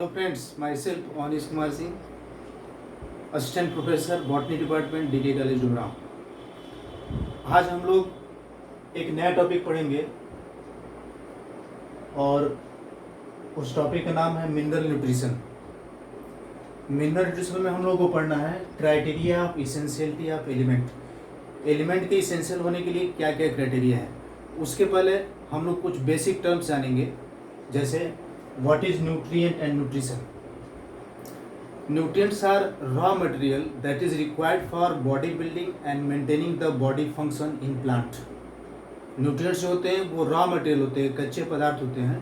Hello friends, myself Anish Kumar Singh, assistant professor botany department DK college Dumraon. आज हम लोग एक नया टॉपिक पढ़ेंगे और उस टॉपिक का नाम है मिनरल न्यूट्रिशन। मिनरल न्यूट्रिशन में हम लोग को पढ़ना है criteria of essentiality of element. Element के इसेंशियल होने के लिए क्या क्या क्राइटेरिया है। उसके पहले हम लोग कुछ बेसिक टर्म्स जानेंगे, जैसे what is nutrient and nutrition. Nutrients are raw material that is required for body building and maintaining the body function in plant. Nutrients जो होते हैं वो raw material होते हैं, कच्चे पदार्थ होते हैं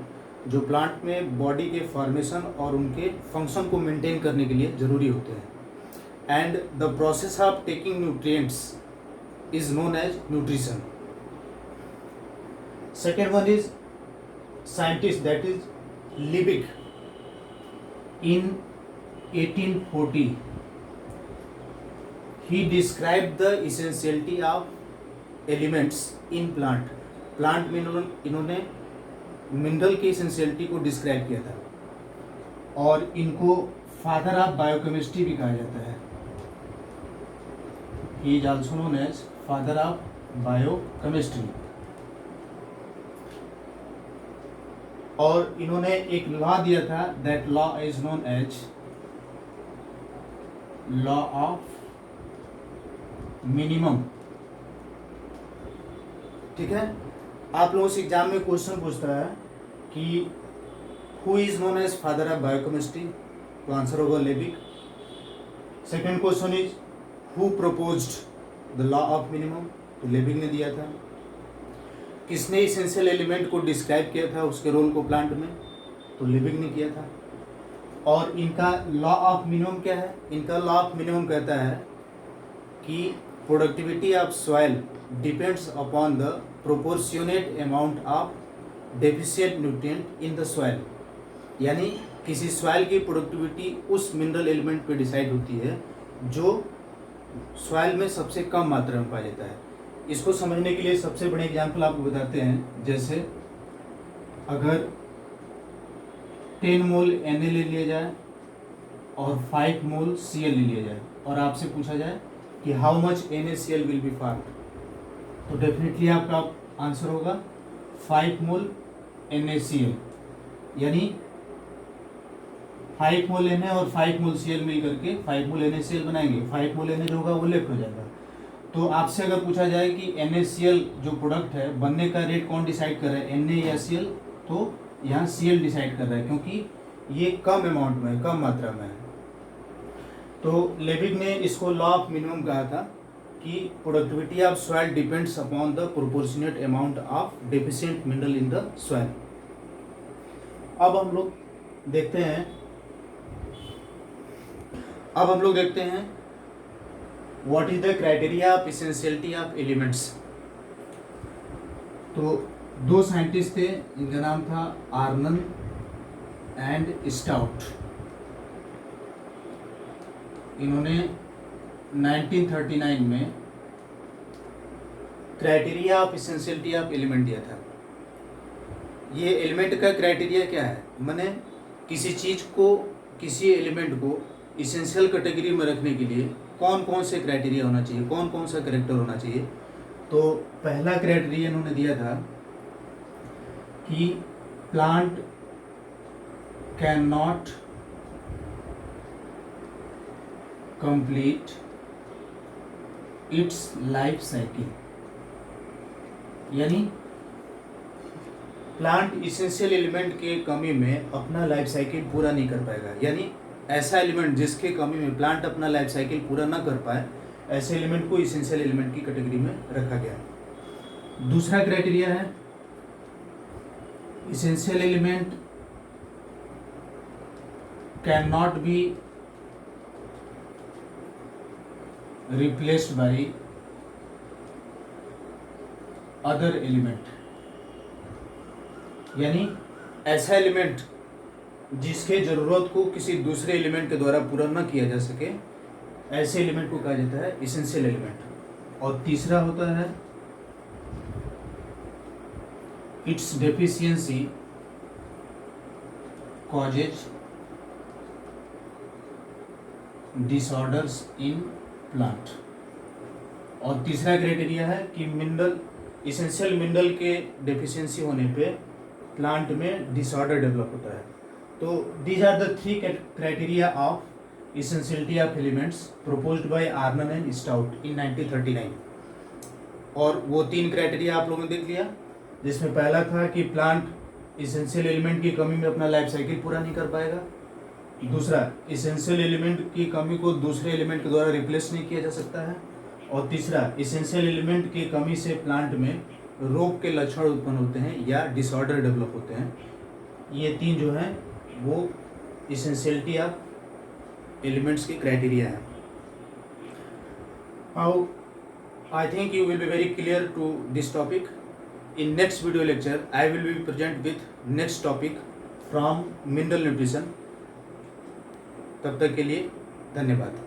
जो प्लांट में बॉडी के फॉर्मेशन और उनके फंक्शन को मेंटेन करने के लिए ज़रूरी होते हैं। And the process of taking nutrients is known as nutrition. Second one is scientist, that is Liebig in 1840 he described the essentiality of elements in plant. Plant में इन्होंने मिनरल की एसेंशियलिटी को डिस्क्राइब किया था और इनको फादर ऑफ बायोकेमिस्ट्री भी कहा जाता है। He is also known as father of biochemistry. और इन्होंने एक लॉ दिया था, that law is known as law of minimum. ठीक है, आप लोगों से एग्जाम में क्वेश्चन पूछता है कि who is known as father of biochemistry, तो आंसर होगा Liebig. Second question is who proposed the law of minimum, तो लेबिग ने दिया था। किसने इसेंशियल एलिमेंट को डिस्क्राइब किया था, उसके रोल को प्लांट में, तो लिबिग ने किया था। और इनका लॉ ऑफ मिनिमम क्या है, इनका लॉ ऑफ मिनिमम कहता है कि productivity of soil depends upon the proportionate amount of deficient nutrient in the soil. यानी किसी सॉइल की प्रोडक्टिविटी उस मिनरल एलिमेंट पे डिसाइड होती है जो सॉइल में सबसे कम मात्रा में पाया जाता है। इसको समझने के लिए सबसे बड़े एग्जाम्पल आपको बताते हैं, जैसे अगर 10 मोल Na ले लिया जाए और 5 मोल Cl ले लिया जाए और आपसे पूछा जाए कि how much NaCl will be formed, तो डेफिनेटली आपका आंसर होगा 5 मोल NaCl। यानी 5 मोल Na और 5 मोल Cl मिल करके 5 मोल NaCl बनाएंगे। 5 मोल Na जो होगा वो लेफ्ट हो जाएगा। तो आपसे अगर पूछा जाए कि NaCl जो प्रोडक्ट है बनने का रेट कौन डिसाइड कर रहा है, Na या Cl, तो यहाँ Cl डिसाइड कर रहा है क्योंकि ये कम अमाउंट में है, कम मात्रा में है। तो लेबिग ने इसको लॉ ऑफ मिनिमम कहा था कि productivity of soil depends upon the proportionate amount of deficient mineral in the soil. अब हम लोग देखते हैं What is the criteria of essentiality of elements? तो दो साइंटिस्ट थे, इनका नाम था आर्नन एंड स्टाउट। इन्होंने 1939 में criteria of essentiality of element दिया था। ये एलिमेंट का क्राइटेरिया क्या है, माने किसी चीज़ को, किसी एलिमेंट को इसेंशियल कैटेगरी में रखने के लिए कौन कौन से क्राइटेरिया होना चाहिए, कौन कौन सा कैरेक्टर होना चाहिए। तो पहला क्राइटेरिया इन्होंने दिया था कि plant can not complete it's life cycle. यानी प्लांट इसेंशियल एलिमेंट के कमी में अपना लाइफ साइकिल पूरा नहीं कर पाएगा। यानी ऐसा एलिमेंट जिसके कमी में प्लांट अपना लाइफ साइकिल पूरा ना कर पाए, ऐसे एलिमेंट को इसेंशियल एलिमेंट की कैटेगरी में रखा गया। दूसरा क्राइटेरिया है essential element can not be replaced by other element. यानी ऐसा एलिमेंट जिसके जरूरत को किसी दूसरे एलिमेंट के द्वारा पूरा न किया जा सके, ऐसे एलिमेंट को कहा जाता है इसेंशियल एलिमेंट। और तीसरा होता है its deficiency causes disorders in plant. और तीसरा क्राइटेरिया है कि मिनरल इसेंशियल मिनरल के डेफिशिएंसी होने पे प्लांट में डिसऑर्डर डेवलप होता है। तो these are the three criteria of essentiality of elements proposed by Arnon and Stout in 1939। और वो तीन क्राइटेरिया आप लोगों ने देख लिया, जिसमें पहला था कि प्लांट इसेंशियल एलिमेंट की कमी में अपना लाइफ साइकिल पूरा नहीं कर पाएगा। दूसरा, इसेंशियल एलिमेंट की कमी को दूसरे एलिमेंट के द्वारा रिप्लेस नहीं किया जा सकता है। और तीसरा, इसेंशियल एलिमेंट की कमी से प्लांट में रोग के लक्षण उत्पन्न होते हैं या डिसऑर्डर डेवलप होते हैं। ये तीन जो हैं वो इसेंशियलिटी ऑफ एलिमेंट्स के क्राइटेरिया है। How I think you will be very clear to this topic. In next video lecture, I will be present with next topic from mineral nutrition. तब तक के लिए धन्यवाद।